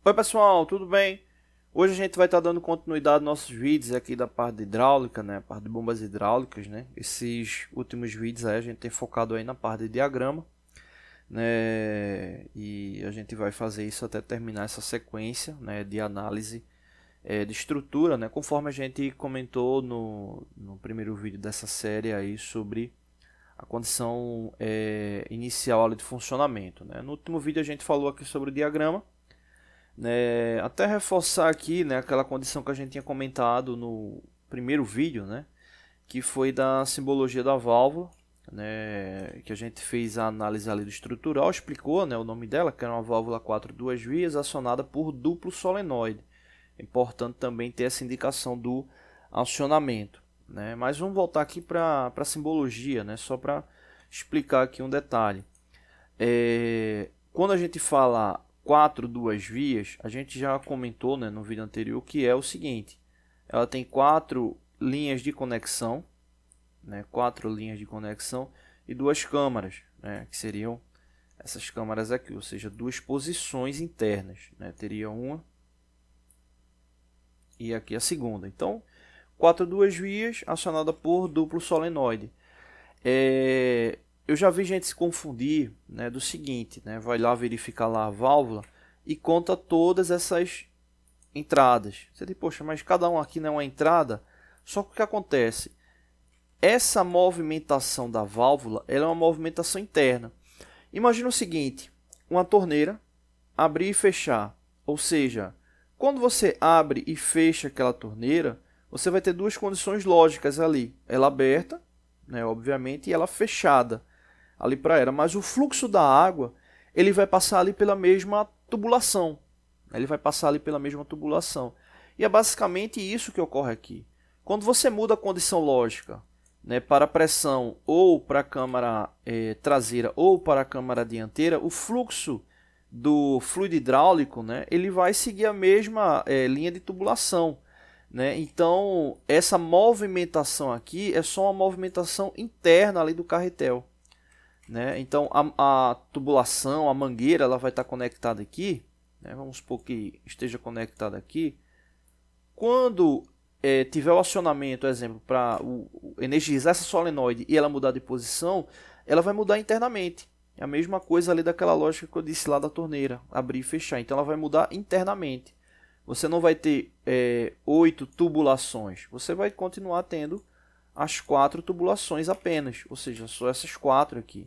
Oi pessoal, tudo bem? Hoje a gente vai estar dando continuidade aos nossos vídeos aqui da parte de hidráulica, né? Parte de bombas hidráulicas, né? Esses últimos vídeos aí a gente tem focado aí na parte de diagrama, né? E a gente vai fazer isso até terminar essa sequência, né? De análise de estrutura, né? Conforme a gente comentou no primeiro vídeo dessa série aí sobre a condição inicial ali de funcionamento, né? No último vídeo a gente falou aqui sobre o diagrama, né, até reforçar aqui, né, aquela condição que a gente tinha comentado no primeiro vídeo, né, que foi da simbologia da válvula, né, que a gente fez a análise ali do estrutural, explicou, né, o nome dela, que era uma válvula 4 duas vias acionada por duplo solenoide. É importante também ter essa indicação do acionamento, né. Mas vamos voltar aqui para a simbologia, né, só para explicar aqui um detalhe. Quando a gente fala 4 duas vias, a gente já comentou, né, no vídeo anterior, que é o seguinte: ela tem 4 linhas de conexão, né, 4 linhas de conexão e duas câmaras, né, que seriam essas câmaras aqui, ou seja, duas posições internas, né, teria uma e aqui a segunda. Então, 4 duas vias acionada por duplo solenoide. Eu já vi gente se confundir, né, do seguinte, né, vai lá verificar lá a válvula e conta todas essas entradas. Você diz, poxa, mas cada um aqui não é uma entrada? Só que o que acontece? Essa movimentação da válvula ela é uma movimentação interna. Imagina o seguinte, uma torneira abrir e fechar. Ou seja, quando você abre e fecha aquela torneira, você vai ter duas condições lógicas ali. Ela aberta, né, obviamente, e ela fechada ali para ela, mas o fluxo da água ele vai passar ali pela mesma tubulação, ele vai passar ali pela mesma tubulação, e é basicamente isso que ocorre aqui. Quando você muda a condição lógica, né, para a pressão ou para a câmara traseira ou para a câmara dianteira, o fluxo do fluido hidráulico, né, ele vai seguir a mesma linha de tubulação, né? Então essa movimentação aqui é só uma movimentação interna ali do carretel, né? Então a tubulação, a mangueira, ela vai estar conectada aqui, né? Vamos supor que esteja conectada aqui. Quando tiver o acionamento, exemplo, para energizar essa solenoide e ela mudar de posição, ela vai mudar internamente. É a mesma coisa ali daquela lógica que eu disse lá da torneira, abrir e fechar. Então ela vai mudar internamente. Você não vai ter 8 tubulações, você vai continuar tendo as 4 tubulações apenas, ou seja, só essas 4 aqui.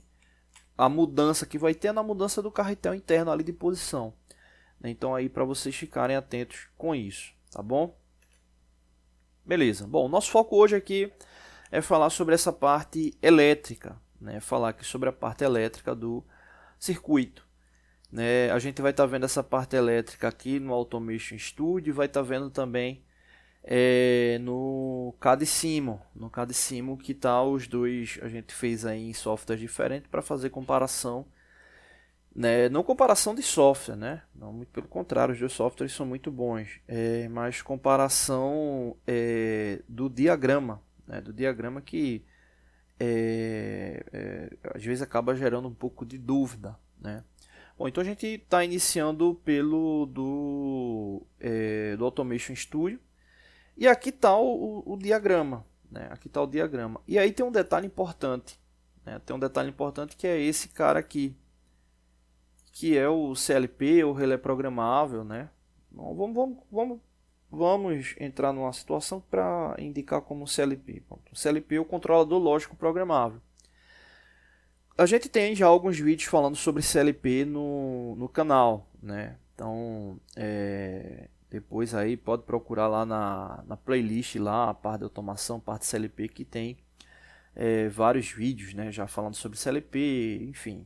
A mudança que vai ter é na mudança do carretel interno ali de posição. Então aí para vocês ficarem atentos com isso, tá bom? Beleza. Bom, nosso foco hoje aqui é falar sobre essa parte elétrica, né? Falar aqui sobre a parte elétrica do circuito, né? A gente vai estar vendo essa parte elétrica aqui no Automation Studio, vai estar vendo também no CAD-Simo, que tá os dois, a gente fez aí em softwares diferentes para fazer comparação, né? Não comparação de software, né? Não, muito pelo contrário, os dois softwares são muito bons, mas comparação do diagrama, né? Do diagrama que às vezes acaba gerando um pouco de dúvida, né? Bom, então a gente está iniciando pelo do Automation Studio. E aqui está o diagrama, né? Aqui está o diagrama. E aí tem um detalhe importante, né? Tem um detalhe importante que é esse cara aqui, que é o CLP, o relé programável, né? Bom, vamos entrar numa situação para indicar como CLP. O CLP é o controlador lógico programável. A gente tem já alguns vídeos falando sobre CLP no canal, né? Então, depois aí pode procurar lá na playlist, lá a parte de automação, parte CLP, que tem vários vídeos, né? Já falando sobre CLP, enfim,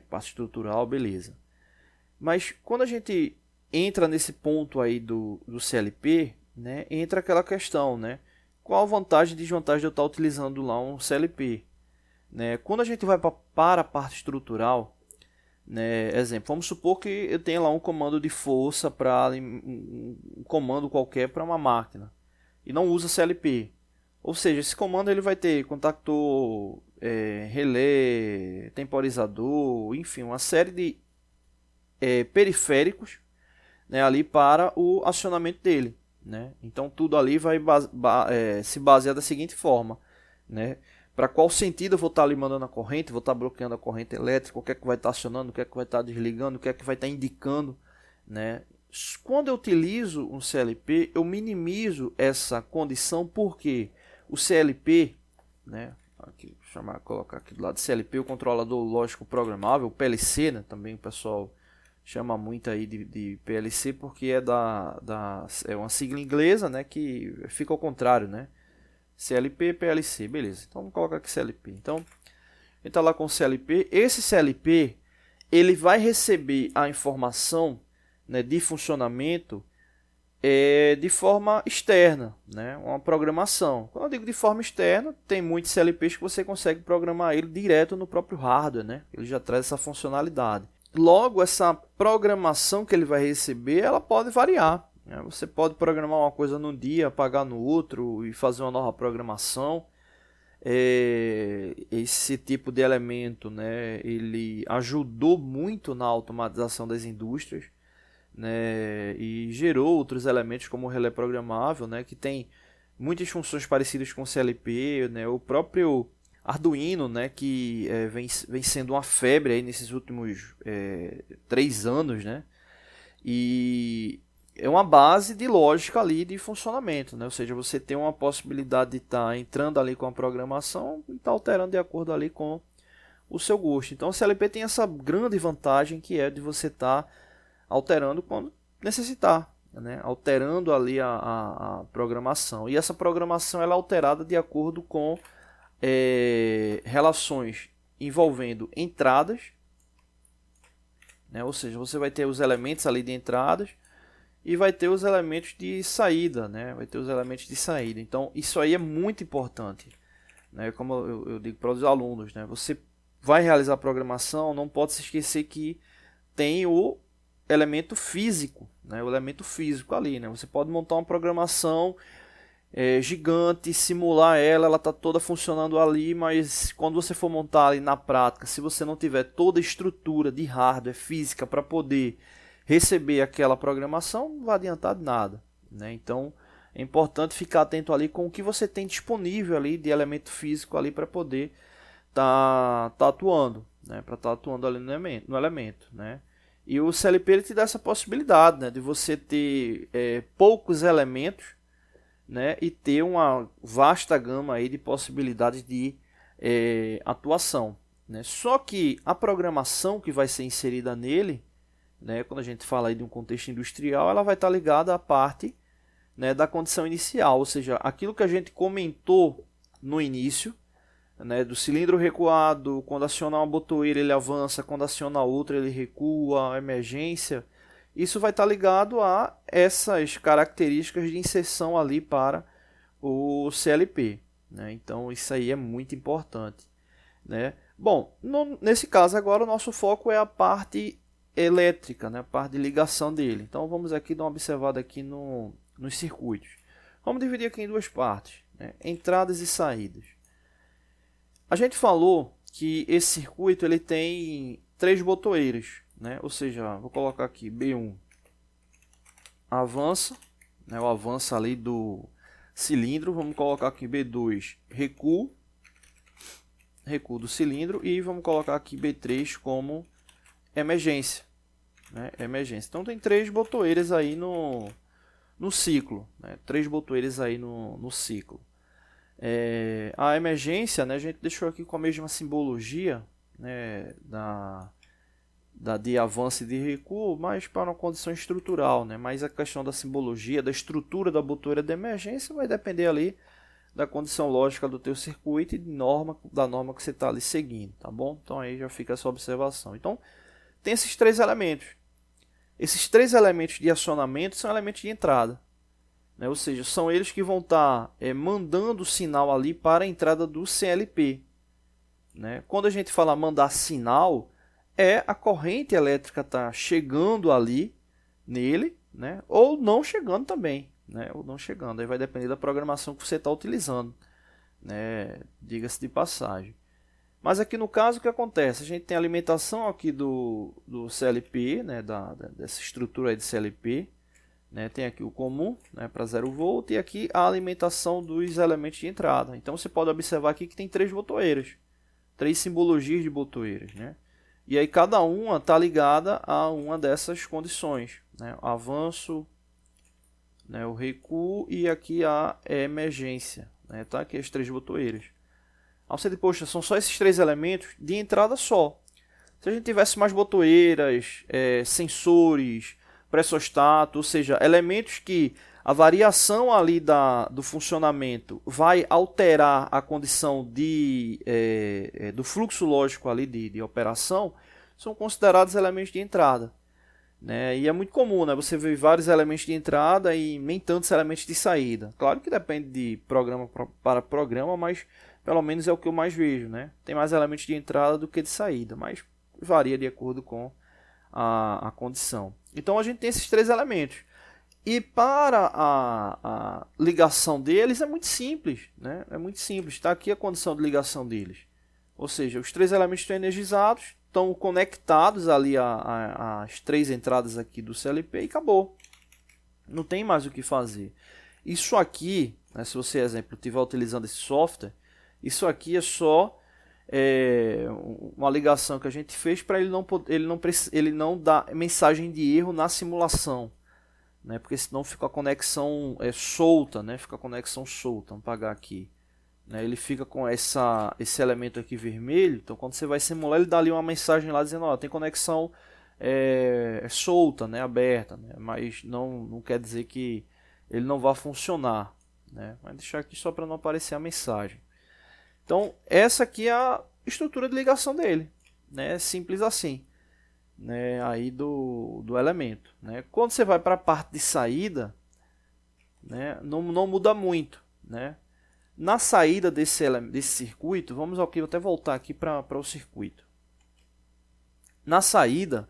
parte estrutural, beleza. Mas quando a gente entra nesse ponto aí do CLP, né? Entra aquela questão, né? Qual a vantagem e desvantagem de eu estar utilizando lá um CLP? Né? Quando a gente vai para a parte estrutural, né? Exemplo, vamos supor que eu tenha lá um comando de força para um comando qualquer para uma máquina e não usa CLP. Ou seja, esse comando ele vai ter contactor, relé, temporizador, enfim, uma série de periféricos, né, ali para o acionamento dele, né? Então tudo ali vai se basear da seguinte forma, né? Para qual sentido eu vou estar ali mandando a corrente, vou estar bloqueando a corrente elétrica, o que é que vai estar acionando, o que é que vai estar desligando, o que é que vai estar indicando, né? Quando eu utilizo um CLP, eu minimizo essa condição porque o CLP, né? Aqui, colocar aqui do lado do CLP, o controlador lógico programável, o PLC, né? Também o pessoal chama muito aí de PLC porque é uma sigla inglesa, né? Que fica ao contrário, né? CLP, PLC, beleza. Então vamos colocar aqui CLP. Então, ele está lá com o CLP. Esse CLP, ele vai receber a informação, né, de funcionamento de forma externa, né, uma programação. Quando eu digo de forma externa, tem muitos CLPs que você consegue programar ele direto no próprio hardware, né? Ele já traz essa funcionalidade. Logo, essa programação que ele vai receber, ela pode variar. Você pode programar uma coisa num dia, apagar no outro e fazer uma nova programação. Esse tipo de elemento, né, ele ajudou muito na automatização das indústrias, né, e gerou outros elementos como o relé programável, né, que tem muitas funções parecidas com o CLP, né, o próprio Arduino, né, que vem sendo uma febre aí nesses últimos 3 anos, né, e é uma base de lógica ali de funcionamento, né, ou seja, você tem uma possibilidade de estar entrando ali com a programação e estar alterando de acordo ali com o seu gosto. Então o CLP tem essa grande vantagem que é de você estar alterando quando necessitar, né? Alterando ali a programação. E essa programação ela é alterada de acordo com relações envolvendo entradas, né? Ou seja, você vai ter os elementos ali de entradas e vai ter os elementos de saída, né? Vai ter os elementos de saída. Então isso aí é muito importante, né? Como eu digo para os alunos, né? Você vai realizar a programação, não pode se esquecer que tem o elemento físico, né? O elemento físico ali, né? Você pode montar uma programação gigante, simular ela está toda funcionando ali, mas quando você for montar ali na prática, se você não tiver toda a estrutura de hardware física para poder receber aquela programação, não vai adiantar de nada, né? Então é importante ficar atento ali com o que você tem disponível ali de elemento físico ali para poder tá atuando, né? Para estar atuando ali no elemento, né? E o CLP ele te dá essa possibilidade, né, de você ter poucos elementos, né, e ter uma vasta gama aí de possibilidades de atuação, né? Só que a programação que vai ser inserida nele, né, quando a gente fala aí de um contexto industrial, ela vai estar ligada à parte, né, da condição inicial, ou seja, aquilo que a gente comentou no início, né, do cilindro recuado, quando aciona uma botoeira ele avança, quando aciona outra ele recua, a emergência, isso vai estar ligado a essas características de inserção ali para o CLP, né? Então isso aí é muito importante, né? Bom, nesse caso agora o nosso foco é a parte elétrica, né? A parte de ligação dele. Então vamos aqui dar uma observada aqui nos circuitos. Vamos dividir aqui em duas partes, né? Entradas e saídas. A gente falou que esse circuito ele tem 3 botoeiras, né? Ou seja, vou colocar aqui B1 avança, né? O avança ali do cilindro. Vamos colocar aqui B2 recuo do cilindro e vamos colocar aqui B3 como emergência, né? Emergência. Então tem 3 botoeiras aí no ciclo, né? 3 botoeiras aí no ciclo. A emergência, né, a gente deixou aqui com a mesma simbologia, né, de avanço e de recuo, mas para uma condição estrutural, né? Mas a questão da simbologia, da estrutura da botoeira de emergência vai depender ali da condição lógica do teu circuito e da norma que você está ali seguindo, tá bom? Então aí já fica essa observação. Então tem esses 3 elementos. Esses 3 elementos de acionamento são elementos de entrada, né? Ou seja, são eles que vão estar mandando o sinal ali para a entrada do CLP, né? Quando a gente fala mandar sinal, a corrente elétrica está chegando ali nele, né? Ou não chegando também, né? Ou não chegando, aí vai depender da programação que você está utilizando, né? Diga-se de passagem. Mas aqui no caso o que acontece? A gente tem a alimentação aqui do CLP, né, dessa estrutura aí de CLP, né, tem aqui o comum, né, para 0 volt e aqui a alimentação dos elementos de entrada. Então você pode observar aqui que tem 3 botoeiras, 3 simbologias de botoeiras, né? E aí cada uma está ligada a uma dessas condições, né? O avanço, né, o recuo e aqui a emergência, né? Tá aqui as 3 botoeiras. Aí você diz, poxa, são só esses 3 elementos de entrada só. Se a gente tivesse mais botoeiras, sensores, pressostato, ou seja, elementos que a variação ali do funcionamento vai alterar a condição do fluxo lógico ali de operação, são considerados elementos de entrada, né? E é muito comum, né, você ver vários elementos de entrada e nem tantos elementos de saída. Claro que depende de programa para programa, mas pelo menos é o que eu mais vejo, né? Tem mais elementos de entrada do que de saída, mas varia de acordo com a condição. Então a gente tem esses 3 elementos. E para a ligação deles é muito simples, né? É muito simples. Está aqui a condição de ligação deles. Ou seja, os 3 elementos estão energizados, estão conectados ali às 3 entradas aqui do CLP e acabou. Não tem mais o que fazer. Isso aqui, né, se você, exemplo, estiver utilizando esse software, isso aqui é só uma ligação que a gente fez para ele não dar mensagem de erro na simulação, né? Porque senão fica a conexão solta, né? Fica a conexão solta. Vamos apagar aqui, né? Ele fica com esse elemento aqui vermelho. Então quando você vai simular, ele dá ali uma mensagem lá dizendo, ó, tem conexão solta, né? Aberta, né? Mas não quer dizer que ele não vá funcionar, né? Vou deixar aqui só para não aparecer a mensagem. Então, essa aqui é a estrutura de ligação dele, né? Simples assim, né? Aí do elemento, né? Quando você vai para a parte de saída, né? Não muda muito, né? Na saída desse circuito, vamos aqui, vou até voltar aqui para o circuito. Na saída,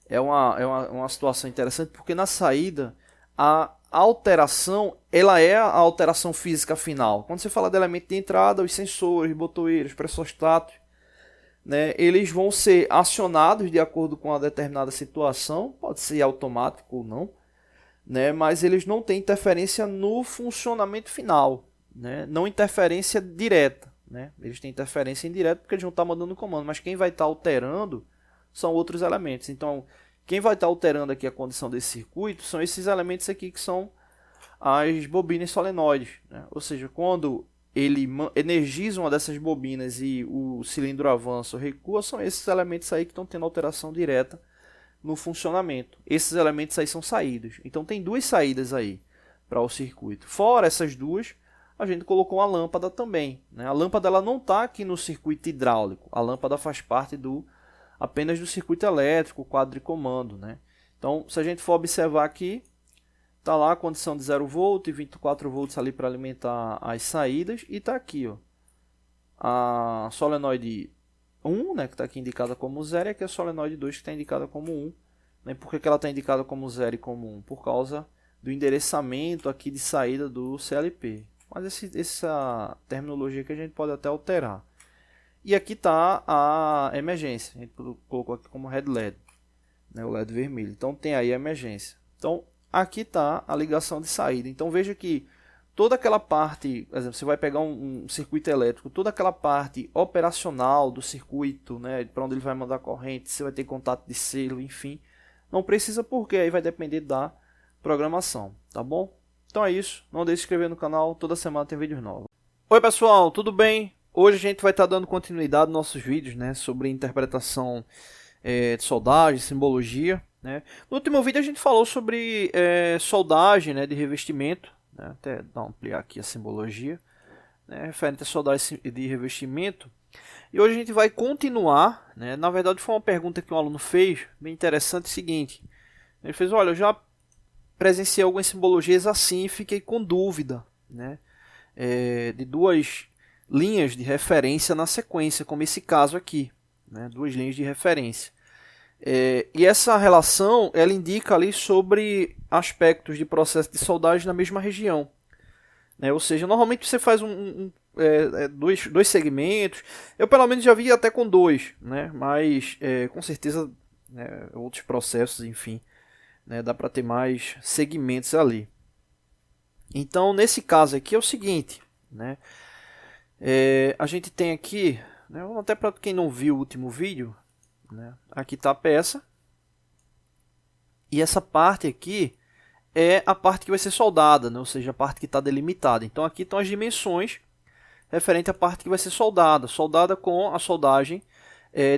é uma situação interessante, porque na saída, a alteração, ela é a alteração física final. Quando você fala de elemento de entrada, os sensores, botoeiros, pressostatos, né, eles vão ser acionados de acordo com uma determinada situação, pode ser automático ou não, né, mas eles não têm interferência no funcionamento final, né, não interferência direta, né, eles têm interferência indireta porque eles não estão mandando comando, mas quem vai estar alterando são outros elementos. Então, quem vai estar alterando aqui a condição desse circuito são esses elementos aqui que são as bobinas solenoides, né? Ou seja, quando ele energiza uma dessas bobinas e o cilindro avança ou recua, são esses elementos aí que estão tendo alteração direta no funcionamento. Esses elementos aí são saídas. Então tem 2 saídas aí para o circuito. Fora essas 2, a gente colocou uma lâmpada também, né? A lâmpada ela não está aqui no circuito hidráulico. A lâmpada faz parte apenas do circuito elétrico, quadro de comando, né? Então, se a gente for observar aqui, está lá a condição de 0 volt e 24 volts ali para alimentar as saídas, e está aqui, ó, a solenoide 1, né, que está aqui indicada como 0, e aqui a solenoide 2 que está indicada como 1. Né? Por que ela está indicada como 0 e como 1? Por causa do endereçamento aqui de saída do CLP. Mas essa terminologia que a gente pode até alterar. E aqui está a emergência. A gente colocou aqui como red LED, né, o LED vermelho. Então tem aí a emergência. Então aqui está a ligação de saída. Então veja que toda aquela parte, por exemplo, você vai pegar um circuito elétrico, toda aquela parte operacional do circuito, né, para onde ele vai mandar corrente, você vai ter contato de selo, enfim. Não precisa porque aí vai depender da programação, tá bom? Então é isso. Não deixe de se inscrever no canal. Toda semana tem vídeos novos. Oi pessoal, tudo bem? Hoje a gente vai estar dando continuidade nos nossos vídeos, né, sobre interpretação de soldagem, simbologia, né. No último vídeo a gente falou sobre soldagem, né, de revestimento, né, até ampliar aqui a simbologia, né, referente a soldagem de revestimento. E hoje a gente vai continuar, né, na verdade foi uma pergunta que um aluno fez, bem interessante, o seguinte, ele fez, olha, eu já presenciei algumas simbologias assim e fiquei com dúvida, né, de 2 linhas de referência na sequência, como esse caso aqui, né, 2 linhas de referência. E essa relação ela indica ali sobre aspectos de processo de soldagem na mesma região. né? Ou seja, normalmente você faz dois segmentos. Eu pelo menos já vi até com dois, né? Mas com certeza, né, outros processos, enfim, né, dá para ter mais segmentos ali. Então, nesse caso aqui é o seguinte, né? A gente tem aqui, né, até para quem não viu o último vídeo, né, aqui está a peça. E essa parte aqui é a parte que vai ser soldada, né, ou seja, a parte que está delimitada. Então aqui estão as dimensões referente à parte que vai ser soldada, soldada com a soldagem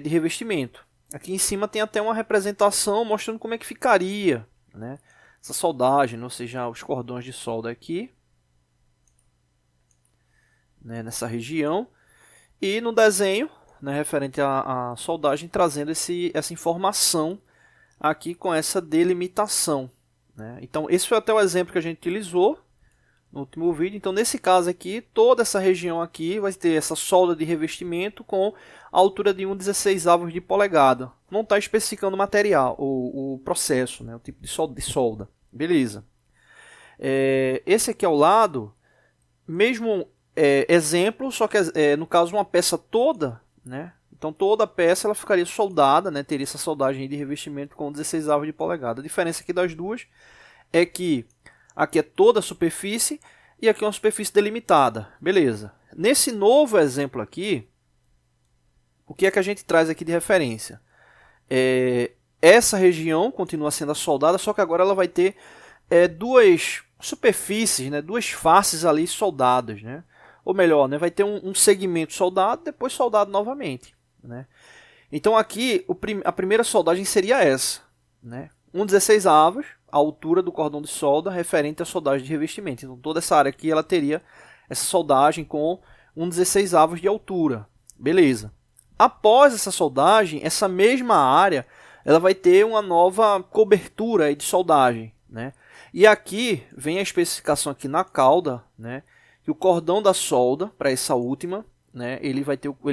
de revestimento. Aqui em cima tem até uma representação mostrando como é que ficaria, né, essa soldagem, ou seja, os cordões de solda aqui, né, nessa região, e no desenho, né, referente à soldagem, trazendo essa informação aqui com essa delimitação, né? Então esse foi até o exemplo que a gente utilizou no último vídeo. Então nesse caso aqui, toda essa região aqui vai ter essa solda de revestimento com a altura de 1/16 de polegada. Não está especificando o material, o processo, né, o tipo de solda. Beleza. Esse aqui ao lado, mesmo exemplo, só que no caso uma peça toda, né? Então toda a peça ela ficaria soldada, né? Teria essa soldagem de revestimento com 16 de polegada. A diferença aqui das duas é que aqui é toda a superfície e aqui é uma superfície delimitada. Beleza. Nesse novo exemplo aqui, o que é que a gente traz aqui de referência? Essa região continua sendo soldada, só que agora ela vai ter duas superfícies, né? Duas faces ali soldadas, né? Ou melhor, né? Vai ter um segmento soldado, depois soldado novamente, né? Então aqui a primeira soldagem seria essa, né? 1/16, a altura do cordão de solda referente à soldagem de revestimento. Então toda essa área aqui ela teria essa soldagem com 1/16 de altura. Beleza. Após essa soldagem, essa mesma área ela vai ter uma nova cobertura de soldagem, né? E aqui vem a especificação aqui na cauda, né, que o cordão da solda para essa última, né, ele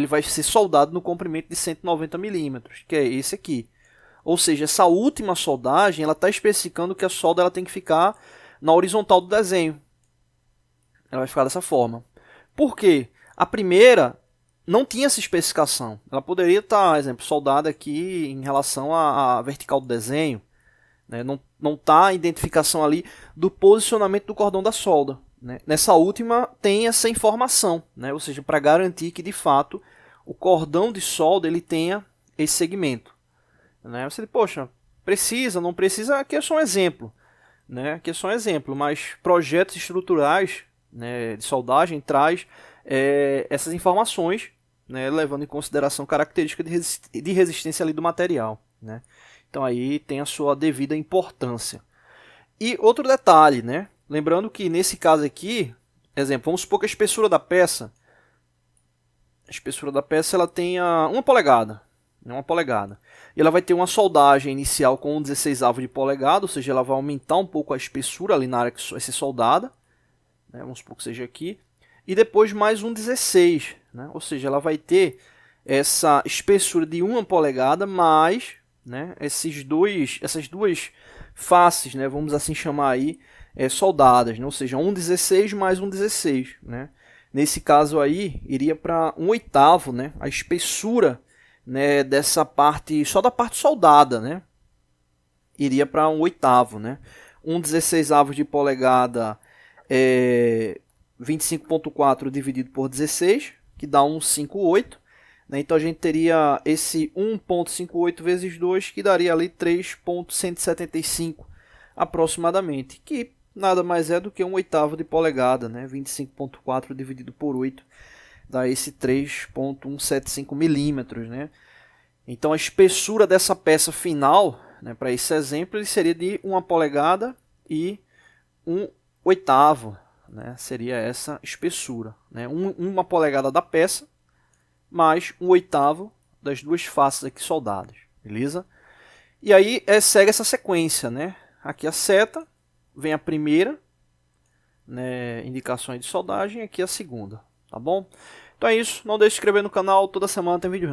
vai ser soldado no comprimento de 190 milímetros, que é esse aqui. Ou seja, essa última soldagem ela está especificando que a solda ela tem que ficar na horizontal do desenho. Ela vai ficar dessa forma. Por quê? A primeira não tinha essa especificação. Ela poderia estar, por exemplo, soldada aqui em relação à vertical do desenho. Não está a identificação ali do posicionamento do cordão da solda, né? Nessa última tem essa informação, né? Ou seja, para garantir que de fato o cordão de solda ele tenha esse segmento, né? Você diz, poxa, precisa, não precisa? Aqui é só um exemplo, né? Aqui é só um exemplo, mas projetos estruturais, né, de soldagem traz essas informações, né, levando em consideração características de resistência ali do material, né? Então aí tem a sua devida importância. E outro detalhe, né? Lembrando que nesse caso aqui, exemplo, vamos supor que a espessura da peça ela tenha 1 polegada, né? 1 polegada. E ela vai ter uma soldagem inicial com 1/16 de polegada, ou seja, ela vai aumentar um pouco a espessura ali na área que vai ser soldada, né? Vamos supor que seja aqui. E depois mais 1/16, né? Ou seja, ela vai ter essa espessura de 1 polegada mais, né, essas duas faces, né, vamos assim chamar aí, soldadas, né, ou seja, 1/16 mais 1/16, né. Nesse caso aí iria para 1/8, né, a espessura, né, dessa parte, só da parte soldada, né, iria para 1/8, né. 1/16 de polegada é 25,4 dividido por 16, que dá 1,58. Então a gente teria esse 1,58 vezes 2, que daria ali 3,175 aproximadamente, que nada mais é do que 1/8 de polegada, né? 25,4 dividido por 8 dá esse 3,175 milímetros, né? Então a espessura dessa peça final, né, para esse exemplo, ele seria de 1 polegada e 1/8, né? Seria essa espessura, né? 1 polegada da peça mais 1/8 das duas faces aqui soldadas, beleza? E aí segue essa sequência, né? Aqui a seta, vem a primeira, né, indicações de soldagem, aqui a segunda, tá bom? Então é isso, não deixe de se inscrever no canal, toda semana tem vídeo novo.